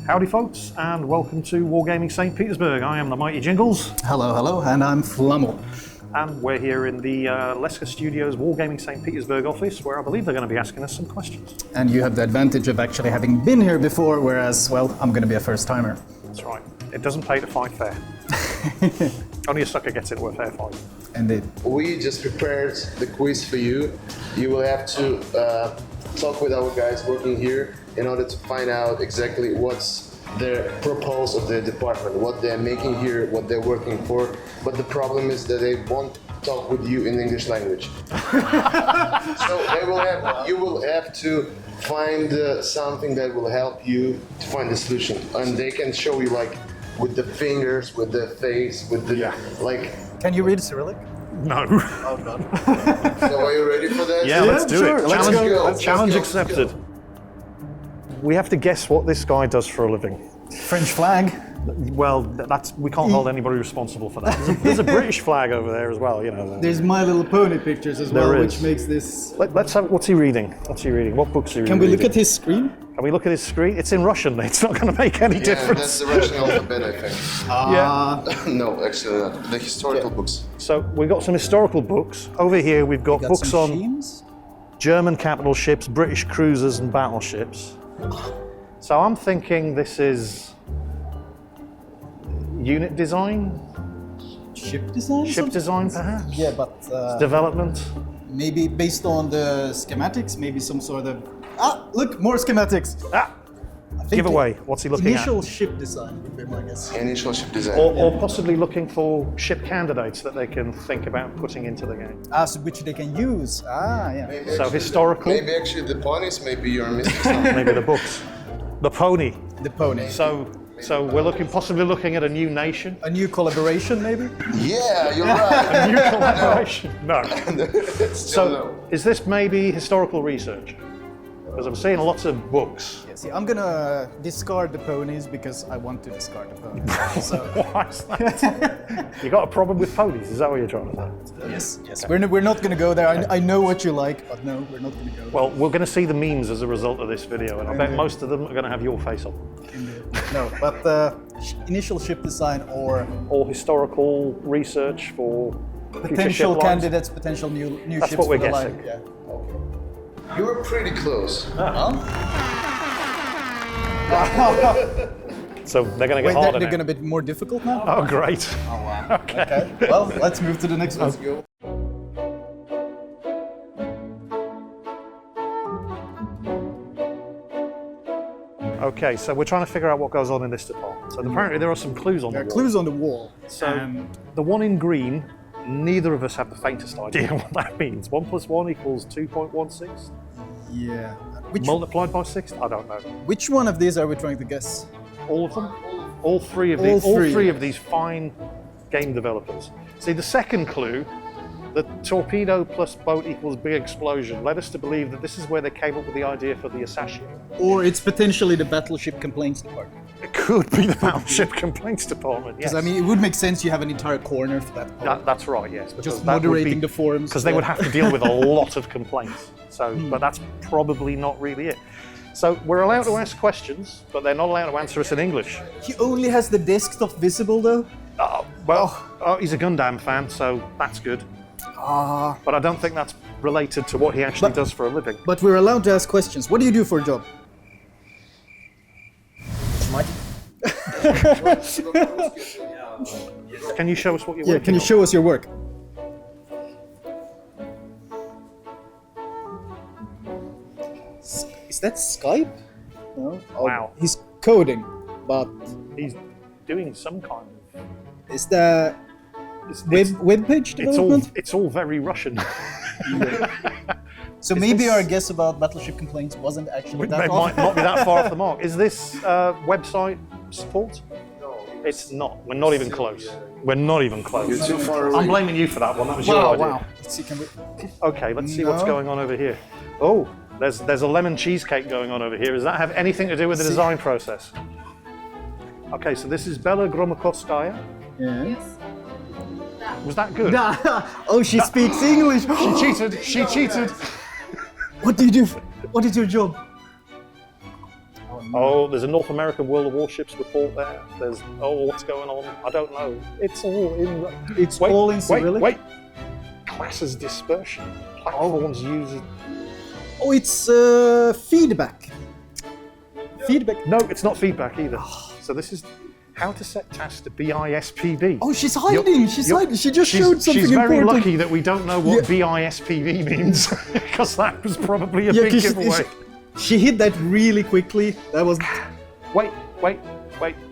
Howdy folks, and welcome to Wargaming St. Petersburg. I am the mighty Jingles. Hello, hello, and I'm Flamu. And we're here in the Leska Studios Wargaming St. Petersburg office, where I believe they're going to be asking us some questions. And you have the advantage of actually having been here before, whereas, well, I'm going to be a first-timer. That's right. It doesn't pay to fight fair. Only a sucker gets into a fair fight. Indeed. We just prepared the quiz for you. You will have to talk with our guys working here in order to find out exactly what's the purpose of the department, what they're making here, what they're working for. But the problem is that they won't talk with you in English language. So you will have to find something that will help you to find the solution. And they can show you like with the fingers, with the face, with the like. Can you read Cyrillic? No. Oh god. So are you ready for that? Yeah, let's do sure. it. Let's go. Challenge Let's go. accepted. We have to guess what this guy does for a living. French flag. Well, we can't hold anybody responsible for that. There's a British flag over there as well, you know. There's My Little Pony pictures as well, which makes this... Let's have, what's he reading? What book's he reading? Can we look at his screen? Can we look at his screen? It's in Russian, it's not going to make any Yeah, difference. that's the Russian alphabet, I think. No, actually not. The historical books. So we've got some historical books. Over here we've got books some on schemes? German capital ships, British cruisers and battleships. So I'm thinking this is unit design? Ship design? Ship design perhaps? Yeah, but... Development? maybe based on the schematics, maybe some sort of... Ah, look, more schematics! Give away, what's he looking Initial ship design would be my guess. Initial ship design. Or possibly looking for ship candidates that they can think about putting into the game. Ah, so which they can use. Ah, yeah. Maybe So actually historical? Maybe actually the ponies, maybe you're missing something. Maybe the books. The pony. The pony. So we're possibly looking at a new nation. A new collaboration, maybe? Yeah, you're right. A new collaboration. No. Still no. Is this maybe historical research? Because I'm seeing lots of books. Yeah, see, I'm gonna discard the ponies because I want to discard the ponies. So, Why is that? You got a problem with ponies? Is that what you're trying to say? yes. We're not gonna go there. I know what you like, but no, we're not gonna go there. Well, we're going to see the memes as a result of this video, and I bet most of them are going to have your face on. No, but initial ship design or Historical research for future potential ship lines. candidates, potential new That's ships what we're for the line. guessing. Yeah. You were pretty close. So they're going to Wait, get harder they're now. gonna be more difficult now? Oh, great. Oh wow. Okay. Well, let's move to the next one. Go. Okay, so we're trying to figure out what goes on in this department. So apparently there are some clues on There the are wall. clues on the wall. So the one in green, neither of us have the faintest idea what that means. 1 + 1 equals 2.16? Yeah. Multiplied by 6? I don't know. Which one of these are we trying to guess? All of them? All three of All these. All three. three of these fine game developers. See, the second clue, the torpedo plus boat equals big explosion, led us to believe that this is where they came up with the idea for the Asashio. Or it's potentially the battleship complaints department. It could be the battleship complaints department. Yes. Because I mean, it would make sense you have an entire corner for that part. That's right. Yes. because Just that would moderating be- the forums. because they would have to deal with a lot of complaints. So, but that's probably not really it. So we're allowed to ask questions, but they're not allowed to answer us in English. He only has the desktop visible though. He's a Gundam fan, so that's good. But I don't think that's related to what he actually does for a living. But we're allowed to ask questions. What do you do for a job? Can you show us what you're Yeah, working can you on? show us your work? Is that Skype? No. Oh, Wow. He's coding, but He's doing some kind of. is that web page It's all. development? It's all very Russian. So maybe our guess about battleship complaints wasn't actually It that might off. not be that far off the mark. Is this website support? No, It's not. We're not even close. We're not even close. you're too far away. I'm blaming you for that one. That was your Wow, idea. wow. Let's see, can we... Okay, let's see what's No. going on over here. Oh, there's a lemon cheesecake going on over here. Does that have anything to do with the design process? Okay, so this is Bella Gromakovskaya. Yeah. Was that good? Oh, she speaks English. She cheated. She cheated. What do you do? What is your job? Oh Oh, there's a North American World of Warships report there. There's, what's going on? I don't know. It's all in... It's all in Cyrillic? Wait. Classes dispersion. Platforms use... Oh, it's feedback. Feedback. No, it's not feedback either. So this is how to set tasks to BISPV. Oh, she's hiding. She's hiding. She just showed something She's very important. lucky that we don't know what BISPV means, because that was probably a big 'cause giveaway. She hit that really quickly. That was... Wait.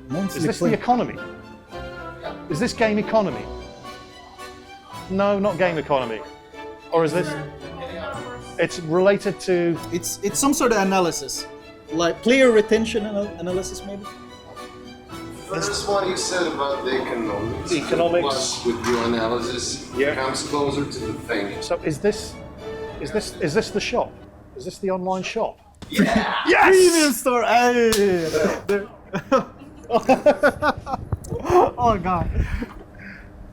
Monthly Is this play. the economy? Is this game economy? No, not game economy. Or is this? It's related to... It's some sort of analysis. Like player retention analysis, maybe? First one you said about the economics. Economics. Plus with your analysis comes closer to the thing. So is this the shop? Is this the online shop? Yeah! Premium store! Hey! Oh god.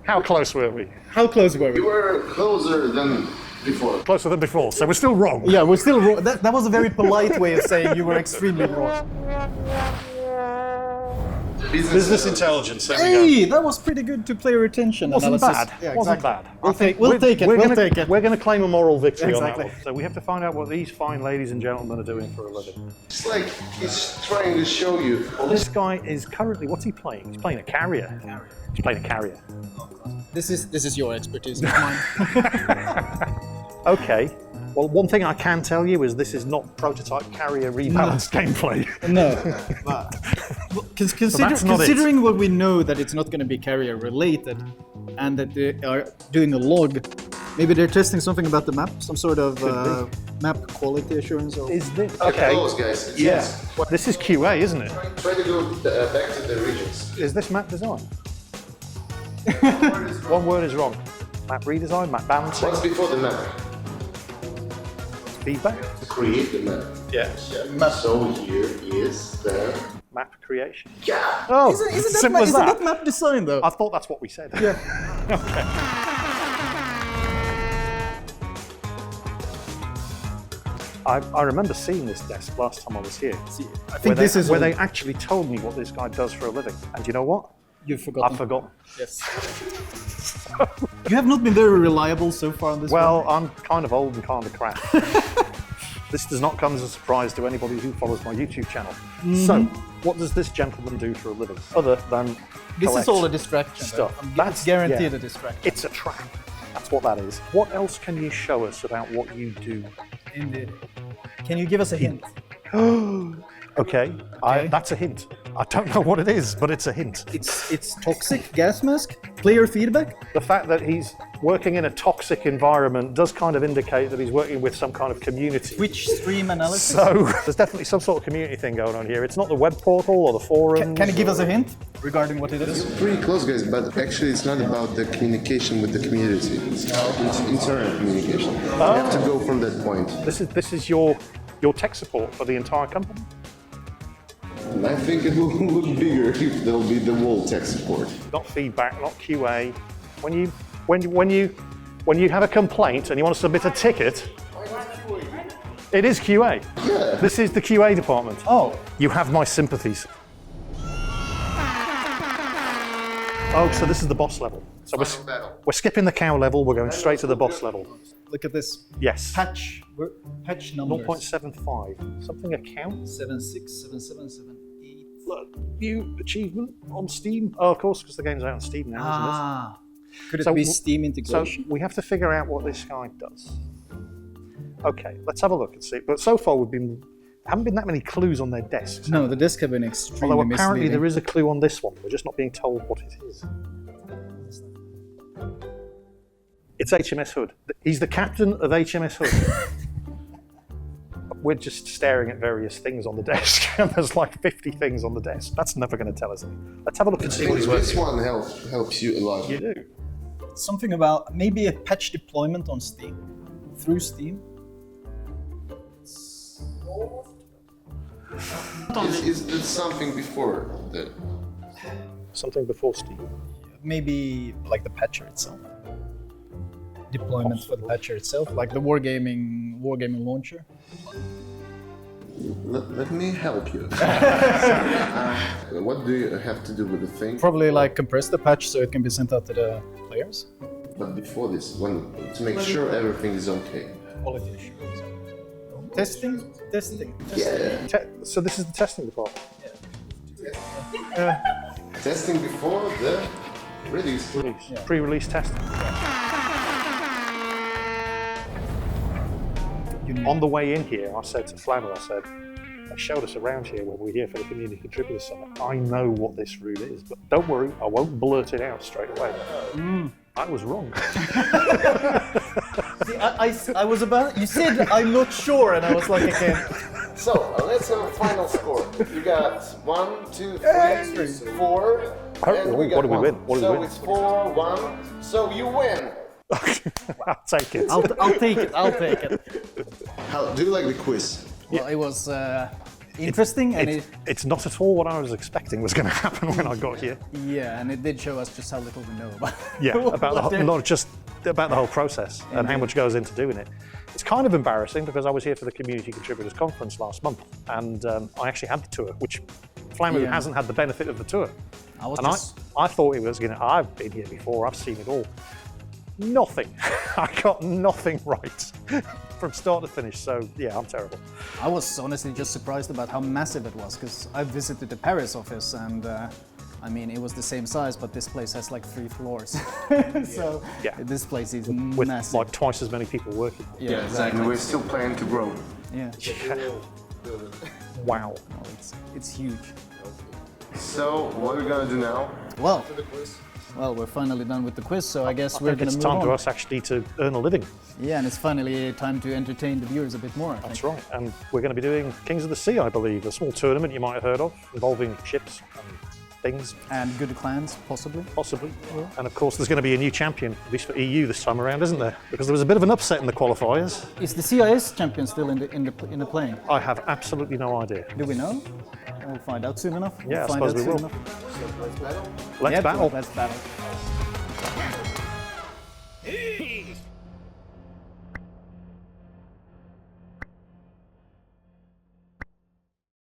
How close were we? How close were we? You were closer than before. Closer than before, so we're still wrong. Yeah, we're still wrong. That was a very polite way of saying you were extremely wrong. Business intelligence, there we Hey, that was pretty good to player retention Wasn't analysis. bad. Yeah, Wasn't exactly. bad. We'll take it. We'll take it. We're going to claim a moral victory on Exactly. that one. So we have to find out what these fine ladies and gentlemen are doing for a living. It's like he's trying to show you. Well, this guy is currently, what's he playing? He's playing a carrier. He's playing a carrier. This is your expertise, not mine. Okay. Well, one thing I can tell you is this is not prototype carrier rebalanced gameplay. No. But that's not considering what we know that it's not going to be carrier related, and that they are doing a log, maybe they're testing something about the map, some sort of map quality assurance. Or... Is this Get okay? close, guys. It's Yes. This is QA, isn't it? Try to go back to the regions. Is this map design? One word is wrong. Map redesign, map balancing, What's before the map? feedback, Create the map. yes. So here is the... Map creation. Yeah! Oh, Isn't simple as that. that map design though? I thought that's what we said. Yeah. Okay. I remember seeing this desk last time I was here. I think this is where all- they actually told me what this guy does for a living. And you know what? You've forgotten. I've forgotten. Yes. You have not been very reliable so far on this Well, one. I'm kind of old and kind of crap. This does not come as a surprise to anybody who follows my YouTube channel. So, what does this gentleman do for a living, other than This is collect all a distraction. stuff? That's guaranteed yeah. a distraction. It's a trap. That's what that is. What else can you show us about what you do? Indeed. Can you give us a hint? Okay, that's a hint. I don't know what it is, but it's a hint. It's toxic gas mask, player feedback. The fact that he's working in a toxic environment does kind of indicate that he's working with some kind of community. Twitch stream analysis. So there's definitely some sort of community thing going on here. It's not the web portal or the forums. Can you give us a hint regarding what it is? Pretty close, guys, but actually it's not about the communication with the community. It's internal communication. You have to go from that point. This is your tech support for the entire company? And I think it will look bigger if there'll be the whole tech support. Not feedback, not QA. When you have a complaint and you want to submit a ticket, it is QA. Yeah. This is the QA department. Oh, You have my sympathies. Oh, so this is the boss level. So Final battle. we're skipping the cow level, we're going straight to the boss level. look at this Yes. patch numbers. 0.75. Something account. 76, 77, 78. Look, new achievement on Steam. Oh, of course, because the game's out on Steam now, Ah, could it So be w- Steam isn't it? integration? So we have to figure out what this guy does. Okay, let's have a look and see. But so far haven't been that many clues on their desks. No, the disc have been extremely Although apparently misleading. there is a clue on this one. We're just not being told what it is. It's HMS Hood. He's the captain of HMS Hood. We're just staring at various things on the desk, and there's like 50 things on the desk. That's never going to tell us anything. Let's have a look and I see what think he's this working one helps you a lot. You do. Something about maybe a patch deployment on Steam, through Steam. Is there something before the... Something before Steam. Maybe like the patcher itself. Deployment for the patcher itself, like the Wargaming launcher. Let me help you. What do you have to do with the thing? Probably like compress the patch so it can be sent out to the players. But before this, to make sure everything is okay. Quality assurance. Testing. Yeah. So this is the testing department. Testing before the release. Pre-release testing. On the way in here, I said to Flamu, they showed us around here when we were here for the Community Contributors Summit. I know what this route is, but don't worry, I won't blurt it out straight away. I was wrong. See, I was about. You said I'm not sure, and I was like, okay. So let's have a final score. You got 1, 2, 3, 4. And we got what do we win? What do we so win? it's 4-1. So you win. I'll take it. I'll take it. I'll take it. How do you like the quiz? Well, it was interesting, and It's not at all what I was expecting was going to happen when I got here. yeah, and it did show us just how little we know about. Yeah, about the whole, not just about the whole process and how much goes into doing it. It's kind of embarrassing because I was here for the Community Contributors Conference last month, and I actually had the tour, which Flamu hasn't had the benefit of the tour. I thought it was going to. I've been here before. I've seen it all. Nothing. I got nothing right from start to finish. So yeah, I'm terrible. I was honestly just surprised about how massive it was because I visited the Paris office and I mean it was the same size, but this place has like 3 floors. So this place is With massive. like twice as many people working. Yeah, exactly. And we're still planning to grow. Yeah. Wow. No, it's huge. So what are we gonna do now? Well, we're finally done with the quiz, so I guess we're going to It's move time on. to us actually to earn a living. Yeah, and it's finally time to entertain the viewers a bit more. I That's think. right. And we're going to be doing Kings of the Sea, I believe, a small tournament you might have heard of, involving ships and things, And good clans, possibly. possibly. And of course, there's going to be a new champion, at least for EU this time around, isn't there? Because there was a bit of an upset in the qualifiers. Is the CIS champion still in the playing? I have absolutely no idea. Do we know? We'll find out soon enough. Yeah, I We'll find suppose out we soon will. enough. Let's Yeah, battle. Let's battle.